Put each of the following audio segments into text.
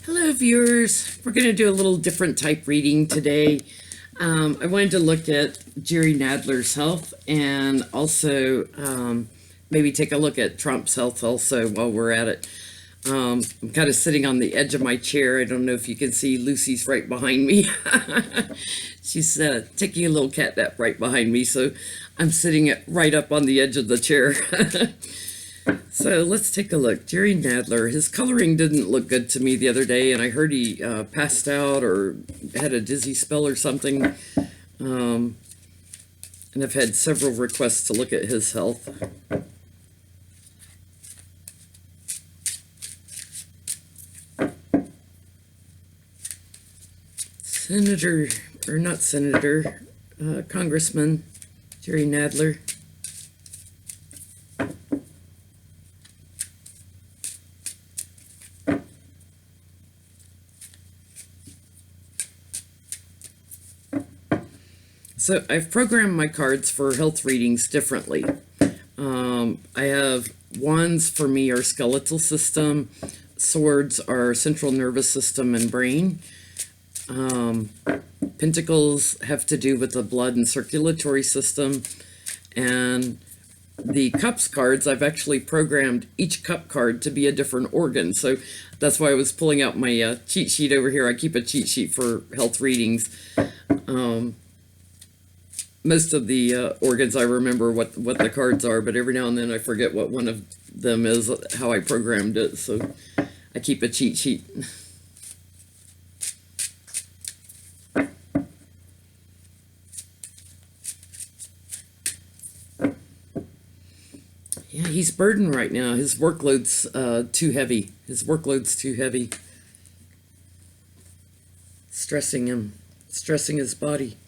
Hello, viewers. We're going to do a little different type reading today. I wanted to look at Jerry Nadler's health and also maybe take a look at Trump's health also while we're at it. I'm kind of sitting on the edge of my chair. I don't know if you can see Lucy's right behind me. She's taking a little cat nap right behind me, so I'm sitting right up on the edge of the chair. So let's take a look. Jerry Nadler, his coloring didn't look good to me the other day, and I heard he passed out or had a dizzy spell or something. And I've had several requests to look at his health. Congressman Jerry Nadler. So I've programmed my cards for health readings differently. I have wands for me are skeletal system, swords are central nervous system and brain. Pentacles have to do with the blood and circulatory system, and the cups cards, I've actually programmed each cup card to be a different organ. So that's why I was pulling out my cheat sheet over here. I keep a cheat sheet for health readings. Most of the organs I remember what the cards are, but every now and then I forget what one of them is, how I programmed it. So I keep a cheat sheet. Yeah, he's burdened right now. His workload's too heavy. His workload's too heavy. Stressing him, stressing his body.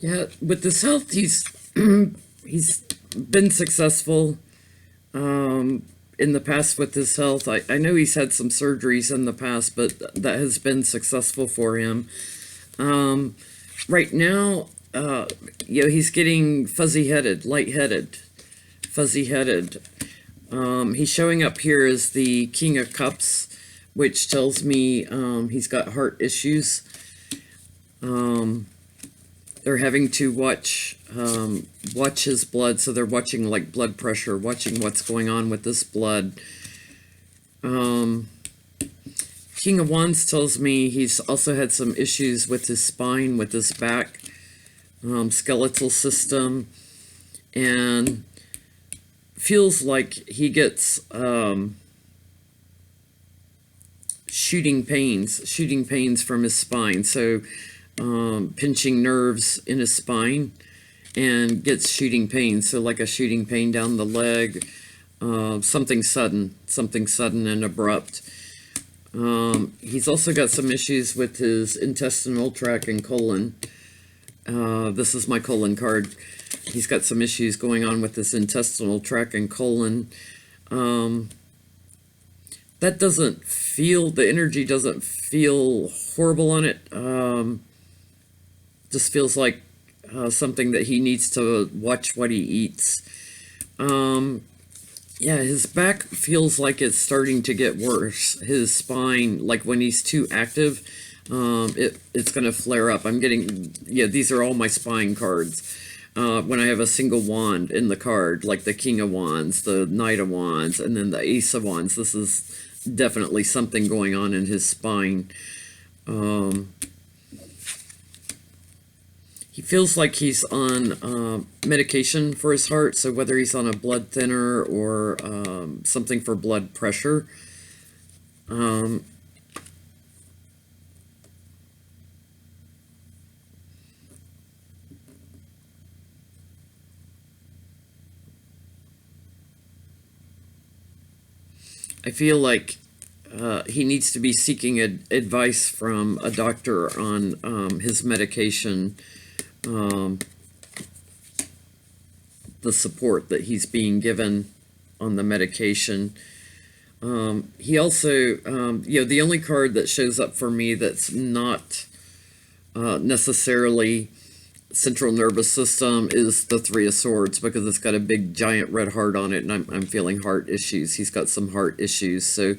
Yeah, with this health, he's been successful in the past with his health. I know he's had some surgeries in the past, but that has been successful for him. Right now, he's getting fuzzy-headed, lightheaded, fuzzy-headed. He's showing up here as the King of Cups, which tells me he's got heart issues. They're having to watch his blood, so they're watching like blood pressure, watching what's going on with this blood. King of Wands tells me he's also had some issues with his spine, with his back, skeletal system, and feels like he gets shooting pains from his spine. So pinching nerves in his spine and gets shooting pain. So like a shooting pain down the leg, something sudden and abrupt. He's also got some issues with his intestinal tract and colon. This is my colon card. He's got some issues going on with his intestinal tract and colon. The energy doesn't feel horrible on it. Just feels like something that he needs to watch what he eats. Yeah, his back feels like it's starting to get worse. His spine, like when he's too active, it's going to flare up. These are all my spine cards. When I have a single wand in the card, like the King of Wands, the Knight of Wands, and then the Ace of Wands, this is definitely something going on in his spine. He feels like he's on medication for his heart, so whether he's on a blood thinner or something for blood pressure. I feel like he needs to be seeking advice from a doctor on his medication, the support that he's being given on the medication. He also, the only card that shows up for me that's not necessarily central nervous system is the Three of Swords, because it's got a big giant red heart on it, and I'm feeling heart issues. He's got some heart issues, so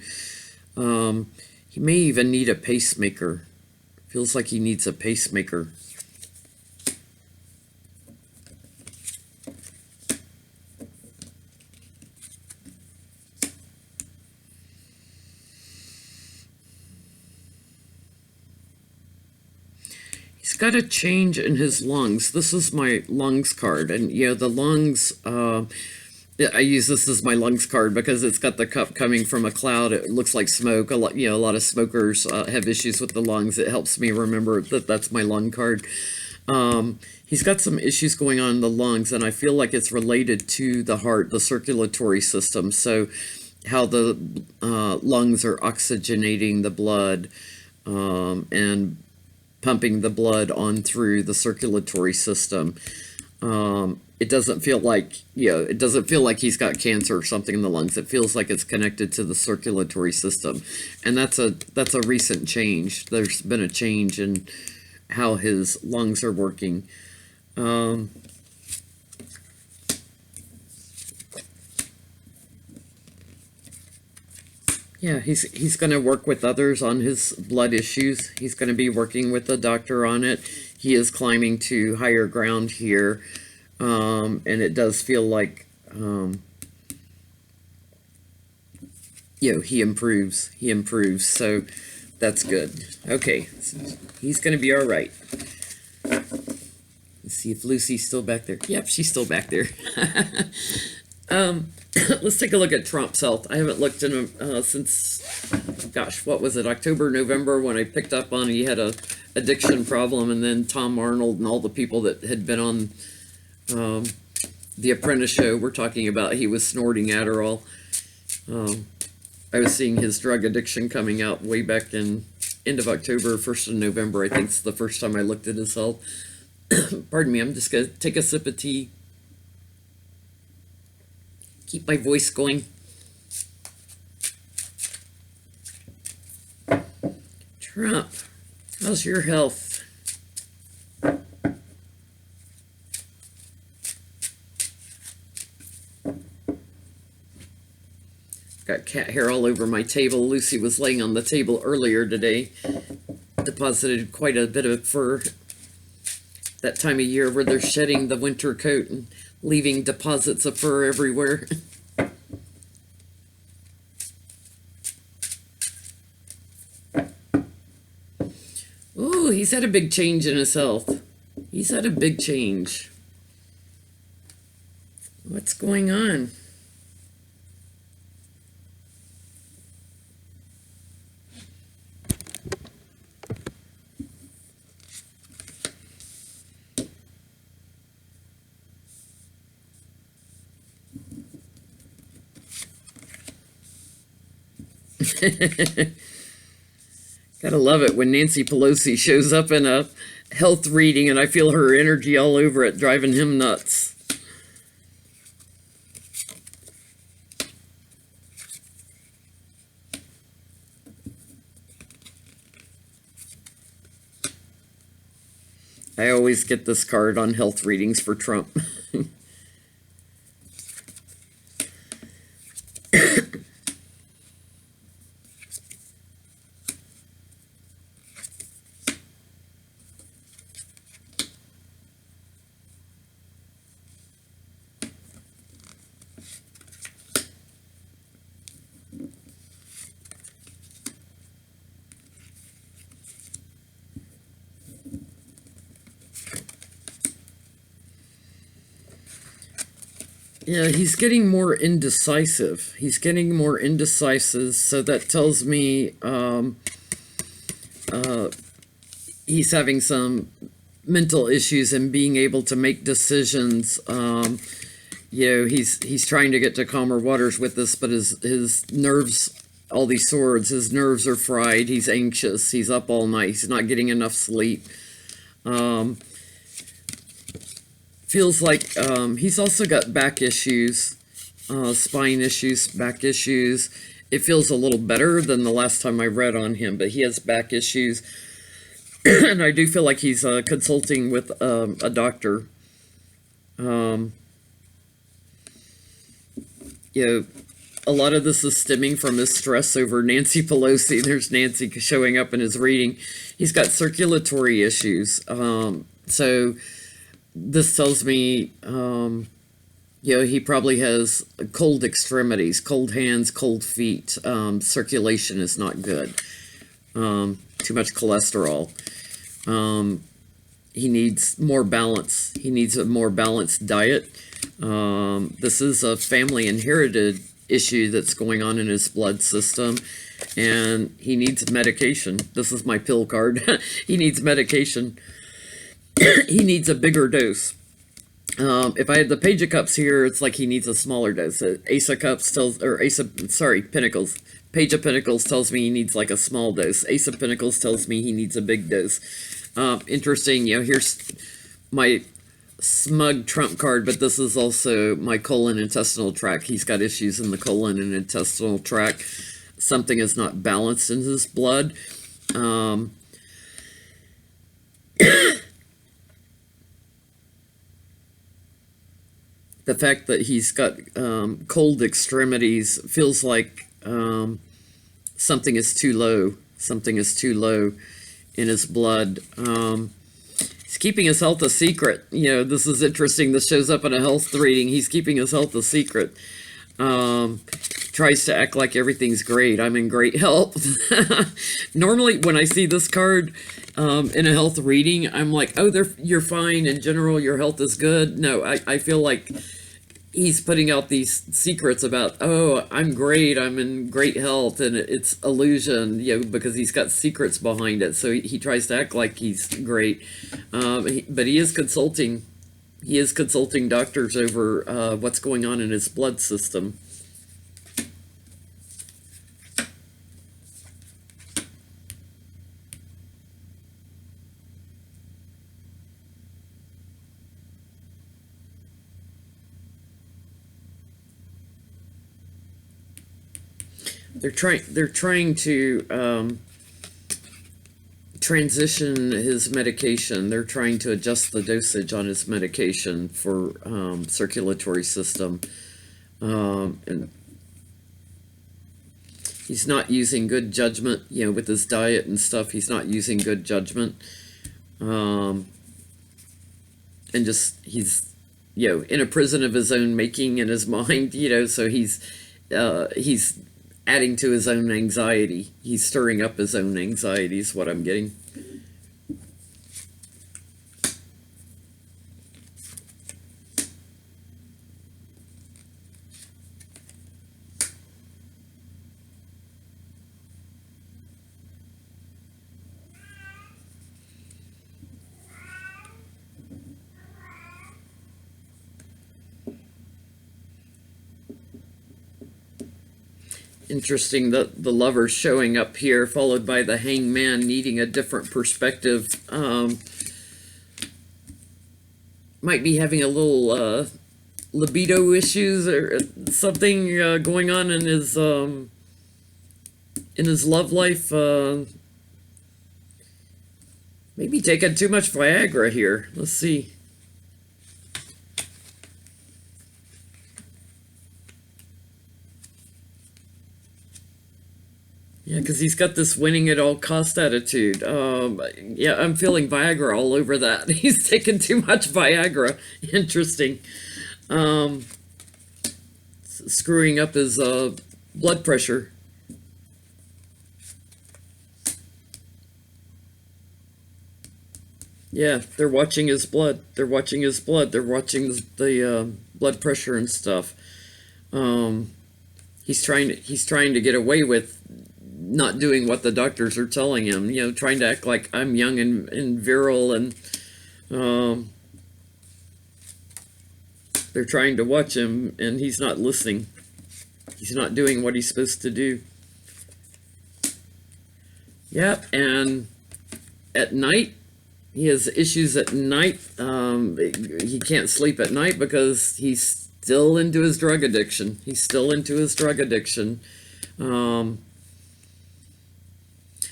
he may even need a pacemaker. Feels like he needs a pacemaker. Got a change in his lungs. This is my lungs card, and the lungs, I use this as my lungs card because it's got the cup coming from a cloud. It looks like smoke. A lot of smokers have issues with the lungs. It helps me remember that that's my lung card. He's got some issues going on in the lungs, and I feel like it's related to the heart, the circulatory system. So how the lungs are oxygenating the blood and pumping the blood on through the circulatory system. It doesn't feel like he's got cancer or something in the lungs. It feels like it's connected to the circulatory system, and that's a recent change. There's been a change in how his lungs are working. Yeah, he's going to work with others on his blood issues. He's going to be working with the doctor on it. He is climbing to higher ground here, and it does feel like he improves. He improves, so that's good. Okay, so he's going to be all right. Let's see if Lucy's still back there. Yep, she's still back there. Let's take a look at Trump's health. I haven't looked in him since, gosh, what was it, October, November, when I picked up on he had a addiction problem, and then Tom Arnold and all the people that had been on The Apprentice show were talking about he was snorting Adderall. I was seeing his drug addiction coming out way back in end of October, 1st of November. I think it's the first time I looked at his health. Pardon me, I'm just going to take a sip of tea. Keep my voice going. Trump, how's your health? Got cat hair all over my table. Lucy was laying on the table earlier today. Deposited quite a bit of fur. That time of year where they're shedding the winter coat and leaving deposits of fur everywhere. Ooh, he's had a big change in his health. He's had a big change. What's going on? Gotta love it when Nancy Pelosi shows up in a health reading and I feel her energy all over it, driving him nuts. I always get this card on health readings for Trump. Yeah, he's getting more indecisive. He's getting more indecisive, so that tells me he's having some mental issues and being able to make decisions. He's trying to get to calmer waters with this, but his nerves, all these swords, his nerves are fried. He's anxious. He's up all night. He's not getting enough sleep. Feels like he's also got back issues, spine issues, back issues. It feels a little better than the last time I read on him, but he has back issues. And I do feel like he's consulting with a doctor. A lot of this is stemming from his stress over Nancy Pelosi. There's Nancy showing up in his reading. He's got circulatory issues. So this tells me, he probably has cold extremities, cold hands, cold feet. Circulation is not good. Too much cholesterol. He needs more balance. He needs a more balanced diet. This is a family inherited issue that's going on in his blood system, and he needs medication. This is my pill card. He needs medication. He needs a bigger dose. If I had the Page of Cups here, it's like he needs a smaller dose. Ace of Cups Pentacles. Page of Pentacles tells me he needs like a small dose. Ace of Pentacles tells me he needs a big dose. Interesting, here's my smug trump card, but this is also my colon intestinal tract. He's got issues in the colon and intestinal tract. Something is not balanced in his blood. The fact that he's got cold extremities feels like something is too low. Something is too low in his blood. He's keeping his health a secret. This is interesting. This shows up in a health reading. He's keeping his health a secret. Tries to act like everything's great. I'm in great health. Normally, when I see this card in a health reading, I'm like, oh, you're fine. In general, your health is good. No, I feel like he's putting out these secrets about, oh, I'm great, I'm in great health, and it's illusion, because he's got secrets behind it. So he tries to act like he's great, but he is consulting. He is consulting doctors over what's going on in his blood system. They're trying to transition his medication. They're trying to adjust the dosage on his medication for circulatory system, and he's not using good judgment. With his diet and stuff, he's not using good judgment, and just he's in a prison of his own making in his mind. So he's adding to his own anxiety. He's stirring up his own anxiety is what I'm getting. Interesting that the Lover's showing up here, followed by the Hangman needing a different perspective. Might be having a little libido issues or something going on in his love life. Maybe taking too much Viagra here. Let's see. Yeah, because he's got this winning at all cost attitude. Yeah, I'm feeling Viagra all over that. He's taking too much Viagra. Interesting. Screwing up his blood pressure. Yeah, they're watching his blood. They're watching his blood. They're watching the blood pressure and stuff. Um, he's trying to get away with not doing what the doctors are telling him. You know, trying to act like I'm young and virile, and um, they're trying to watch him, and he's not listening. He's not doing what he's supposed to do. Yep, and at night, he has issues at night. He can't sleep at night because he's still into his drug addiction. He's still into his drug addiction. Um,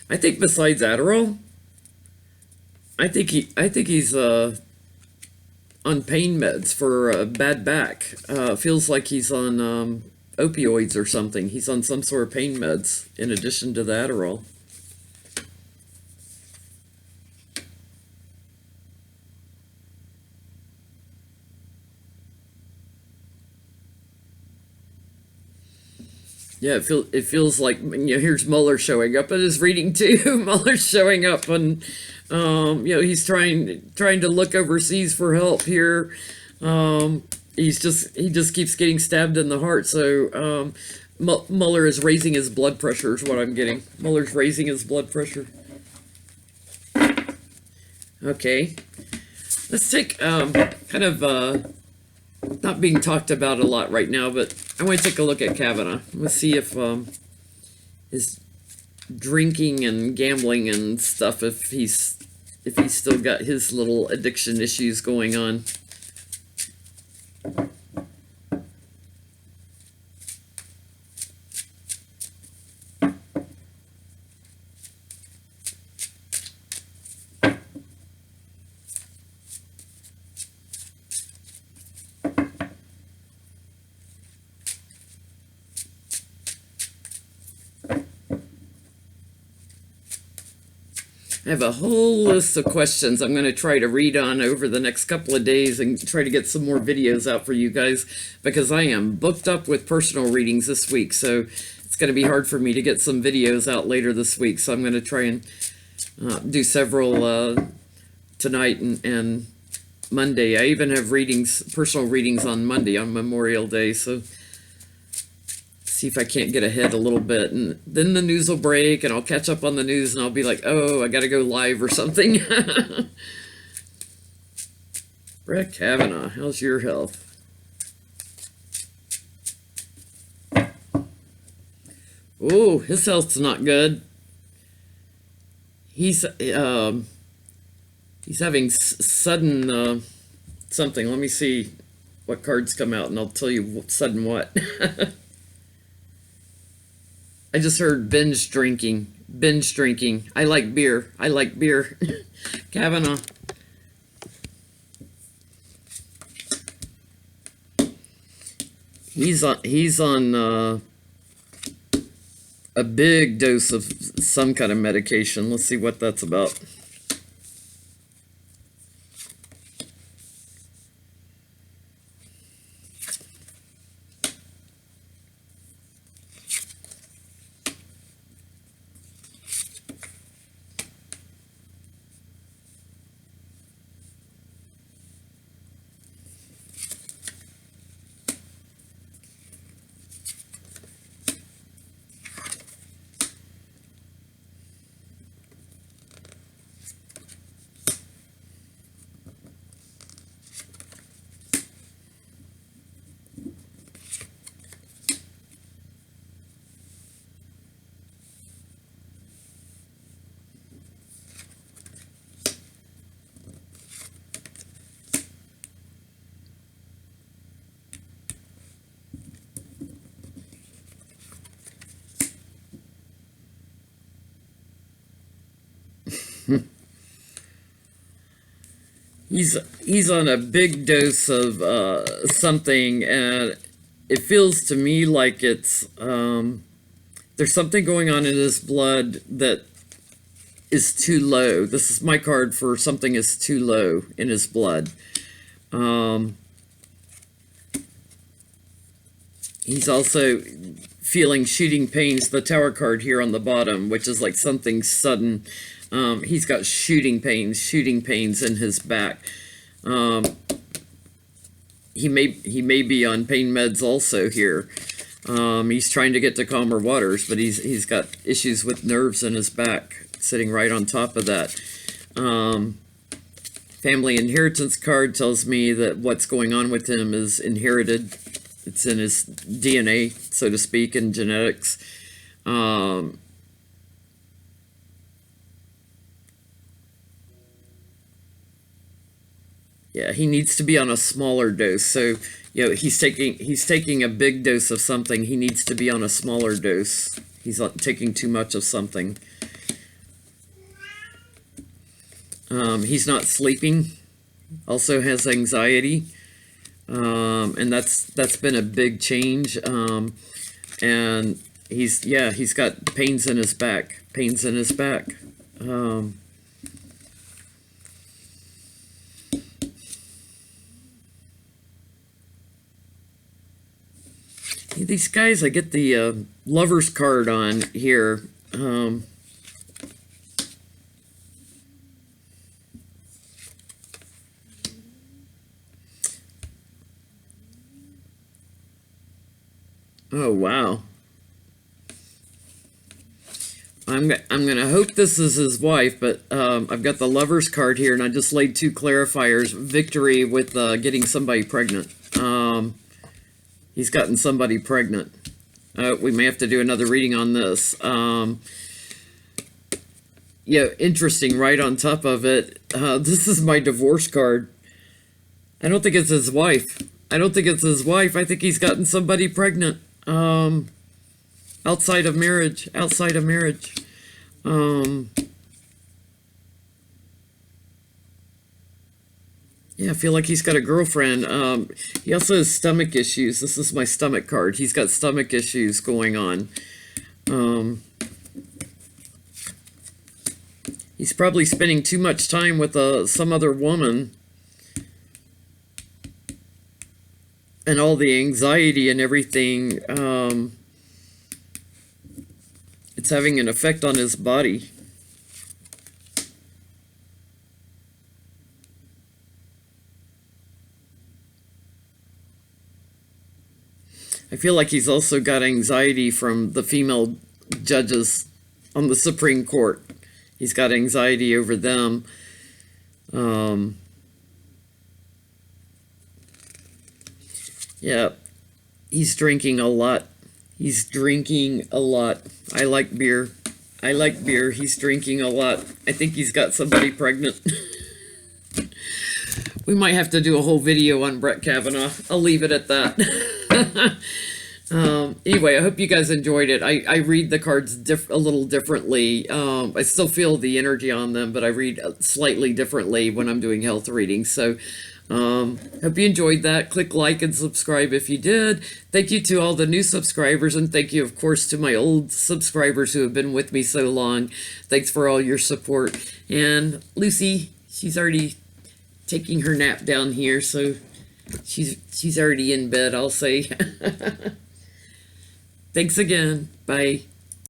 I think besides Adderall, I think he's on pain meds for a bad back. Feels like he's on opioids or something. He's on some sort of pain meds in addition to the Adderall. Yeah, it feels like, you know, here's Mueller showing up at his reading too. Mueller's showing up, and you know, he's trying to look overseas for help here. He just keeps getting stabbed in the heart. So Mueller is raising his blood pressure. Is what I'm getting. Mueller's raising his blood pressure. Okay, let's take kind of not being talked about a lot right now, but I want to take a look at Kavanaugh. Let's see if his drinking and gambling and stuff, if he's still got his little addiction issues going on. I have a whole list of questions I'm going to try to read on over the next couple of days and try to get some more videos out for you guys, because I am booked up with personal readings this week. So it's going to be hard for me to get some videos out later this week. So I'm going to try and do several tonight and Monday. I even have personal readings on Monday, on Memorial Day. So see if I can't get ahead a little bit, and then the news will break and I'll catch up on the news and I'll be like, oh, I gotta go live or something. Brett Kavanaugh, how's your health? Oh, his health's not good. He's having sudden something. Let me see what cards come out and I'll tell you sudden what. I just heard binge drinking. Binge drinking. I like beer. I like beer. Kavanaugh. He's on a big dose of some kind of medication. Let's see what that's about. He's on a big dose of something, and it feels to me like it's there's something going on in his blood that is too low. This is my card for something is too low in his blood. He's also feeling shooting pains, the tower card here on the bottom, which is like something sudden. He's got shooting pains in his back. He may be on pain meds also here. He's trying to get to calmer waters, but he's got issues with nerves in his back, sitting right on top of that. Family inheritance card tells me that what's going on with him is inherited. It's in his DNA, so to speak, in genetics. Yeah, he needs to be on a smaller dose. So, he's taking a big dose of something. He needs to be on a smaller dose. He's taking too much of something. He's not sleeping. Also has anxiety. And that's been a big change. And he's got pains in his back. These guys, I get the lover's card on here. Oh, wow. I'm gonna hope this is his wife, but I've got the lover's card here, and I just laid 2 clarifiers. Victory with getting somebody pregnant. He's gotten somebody pregnant. We may have to do another reading on this. Interesting. Right on top of it, this is my divorce card. I don't think it's his wife. I think he's gotten somebody pregnant. Outside of marriage. Yeah, I feel like he's got a girlfriend. He also has stomach issues. This is my stomach card. He's got stomach issues going on. He's probably spending too much time with some other woman. And all the anxiety and everything, it's having an effect on his body. I feel like he's also got anxiety from the female judges on the Supreme Court. He's got anxiety over them. Yeah, he's drinking a lot. I like beer. He's drinking a lot. I think he's got somebody pregnant. We might have to do a whole video on Brett Kavanaugh. I'll leave it at that. Anyway, I hope you guys enjoyed it. I read the cards a little differently. I still feel the energy on them, but I read slightly differently when I'm doing health readings. So hope you enjoyed that. Click like and subscribe if you did. Thank you to all the new subscribers, and thank you, of course, to my old subscribers who have been with me so long. Thanks for all your support. And Lucy, she's already taking her nap down here, so she's already in bed, I'll say. Thanks again. Bye.